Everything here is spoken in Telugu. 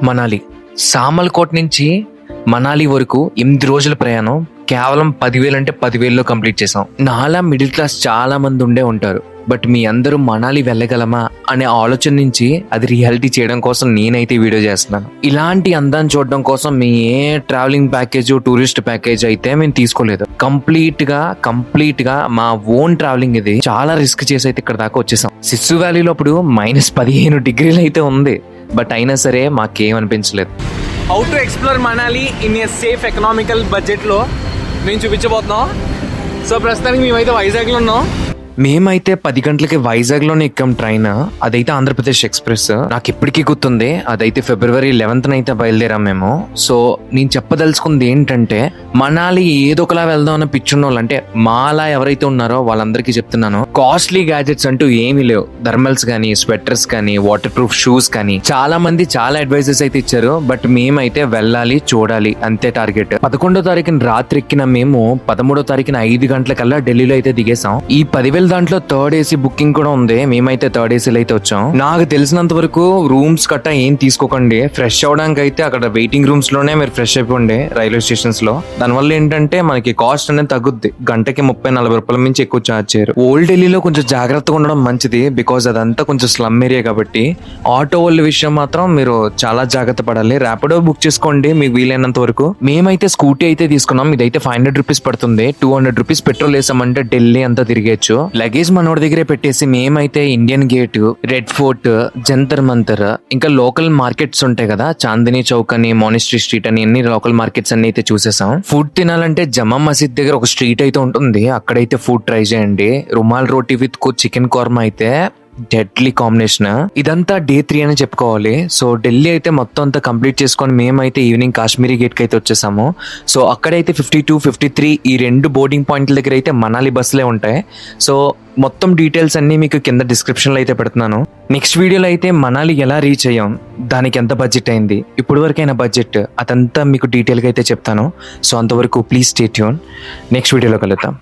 మనాలి సామల్కోట్ నుంచి మనాలి వరకు 8 రోజుల ప్రయాణం కేవలం 10,000 అంటే 10,000లో కంప్లీట్ చేసాం. నాలా మిడిల్ క్లాస్ చాలా మంది ఉండే ఉంటారు, బట్ మీ అందరూ మనాలి వెళ్ళగలమా అనే ఆలోచన నుంచి అది రియాలిటీ చేయడం కోసం నేనైతే వీడియో చేస్తున్నాను. ఇలాంటి అందాన్ని చూడడం కోసం మీ ఏ ట్రావెలింగ్ ప్యాకేజ్ టూరిస్ట్ ప్యాకేజ్ అయితే మేము తీసుకోలేదు. కంప్లీట్ గా మా ఓన్ ట్రావెలింగ్ ఇది. చాలా రిస్క్ చేసి అయితే ఇక్కడ దాకా వచ్చేసాం. సిస్సు వ్యాలీలో ఇప్పుడు -15 డిగ్రీలు అయితే ఉంది, బట్ అయినా సరే మాకేమనిపించలేదు. How to explore Manali in a safe economical బడ్జెట్లో మేము చూపించబోతున్నాం. సో ప్రస్తుతానికి మేమైతే వైజాగ్లో ఉన్నాం. మేమైతే 10 గంటలకి వైజాగ్ లోనే ఎక్కాం ట్రైన్. అదైతే ఆంధ్రప్రదేశ్ ఎక్స్ప్రెస్. నాకు ఇప్పటికీ గుర్తుంది, అదైతే February 11th అయితే బయలుదేరాం మేము. సో నేను చెప్పదలుచుకుంది ఏంటంటే, మనాలి ఏదో ఒకలా వెళ్దాం అన్న పిచ్చున్న వాళ్ళు, అంటే మాలా ఎవరైతే ఉన్నారో వాళ్ళందరికీ చెప్తున్నాను, కాస్ట్లీ గ్యాజెట్స్ అంటూ ఏమీ లేవు. థర్మల్స్ కానీ, స్వెటర్స్ కానీ, వాటర్ ప్రూఫ్ షూస్ కానీ చాలా మంది చాలా అడ్వైజెస్ అయితే ఇచ్చారు. బట్ మేమైతే వెళ్ళాలి, చూడాలి, అంతే టార్గెట్. 11వ తారీఖున రాత్రి ఎక్కిన మేము 13వ తారీఖున 5 గంటలకల్లా ఢిల్లీలో అయితే దిగేసాం. ఈ 10,000 దాంట్లో 3rd AC బుకింగ్ కూడా ఉంది. మేమైతే 3rd ACలో అయితే వచ్చాం. నాకు తెలిసినంత వరకు రూమ్స్ కట్ట ఏం తీసుకోకండి. ఫ్రెష్ అవడానికి అయితే అక్కడ వెయిటింగ్ రూమ్స్ లోనే మీరు ఫ్రెష్ అయిపోండి రైల్వే స్టేషన్స్ లో. దానివల్ల ఏంటంటే మనకి కాస్ట్ అనేది తగ్గుద్ది. గంటకి 30-40 రూపాయల మించి ఎక్కువ ఛార్జ్ చేయరు. ఓల్డ్ ఢిల్లీలో కొంచెం జాగ్రత్తగా ఉండడం మంచిది, బికాజ్ అదంతా కొంచెం స్లమ్ ఏరియా కాబట్టి. ఆటో వాళ్ళ విషయం మాత్రం మీరు చాలా జాగ్రత్త పడాలి. ర్యాపిడో బుక్ చేసుకోండి మీకు వీలైనంత వరకు. మేమైతే స్కూటీ అయితే తీసుకున్నాం. ఇదైతే 500 రూపీస్ పడుతుంది. 200 రూపీస్ పెట్రోల్ వేసామంటే ఢిల్లీ అంతా తిరిగేచ్చు. లగేజ్ మనోడి దగ్గరే పెట్టేసి మేమైతే Indian gate, red fort, Jantar Mantar, ఇంకా లోకల్ మార్కెట్స్ ఉంటాయి కదా, చాందినీ చౌక్ అని, మోనిస్ట్రీ స్ట్రీట్ అని, అన్ని లోకల్ మార్కెట్స్ అన్ని అయితే చూసేసాం. ఫుడ్ తినాలంటే జమా మసీద్ దగ్గర ఒక స్ట్రీట్ అయితే ఉంటుంది, అక్కడైతే ఫుడ్ ట్రై చేయండి. రుమాల్ రోటీ విత్ చికెన్ కోర్మా అయితే డెడ్లీ కాంబినేషన్. ఇదంతా Day 3 అని చెప్పుకోవాలి. సో ఢిల్లీ అయితే మొత్తం అంతా కంప్లీట్ చేసుకొని మేమైతే ఈవినింగ్ కాశ్మీరీ గేట్ కి అయితే వచ్చేసాము. సో అక్కడైతే 52, 53 ఈ 2 బోర్డింగ్ పాయింట్ల దగ్గర అయితే మనాలి బస్సులే ఉంటాయి. సో మొత్తం డీటెయిల్స్ అన్ని మీకు కింద డిస్క్రిప్షన్ లో అయితే పెడుతున్నాను. నెక్స్ట్ వీడియోలో అయితే మనాలి ఎలా రీచ్ అయ్యాం, దానికి ఎంత బడ్జెట్ అయింది, ఇప్పుడు వరకైనా బడ్జెట్, అదంతా మీకు డీటెయిల్ గా అయితే చెప్తాను. సో అంతవరకు ప్లీజ్ స్టే ట్యూన్. నెక్స్ట్ వీడియోలో కలుద్దాం.